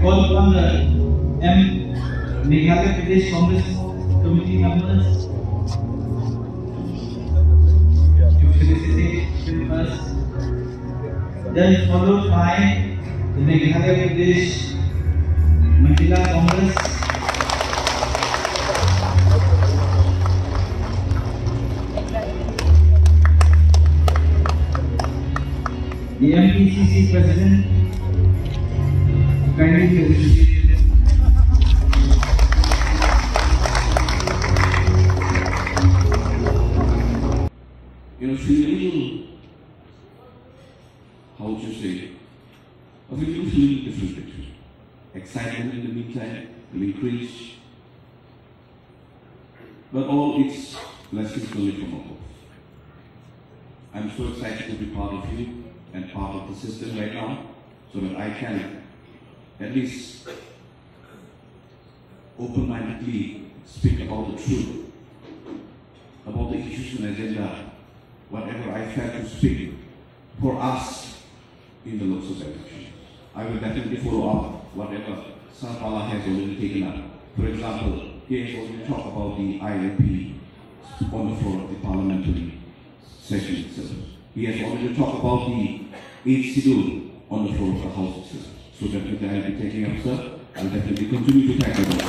call upon the Meghalaya Pradesh Congress Committee members to felicitate with us. Then followed by the Meghalaya Pradesh Mahila Congress, the MPCC President, kindly felicitate. Feel a little, how to say, a little different picture. Excitement in the meantime will increase, but all its lessons only from above. I'm so excited to be part of you and part of the system right now, so that I can at least open-mindedly speak about the truth, about the issues and agenda, whatever I felt to speak for us in the Lok Sabha elections. I will definitely follow up whatever Sarpala has already taken up. For example, he has already talked about the ILP on the floor of the parliamentary session itself. He has already talked about the 8th schedule on the floor of the House itself. So definitely I will be taking up, sir. I'll definitely continue to tackle that.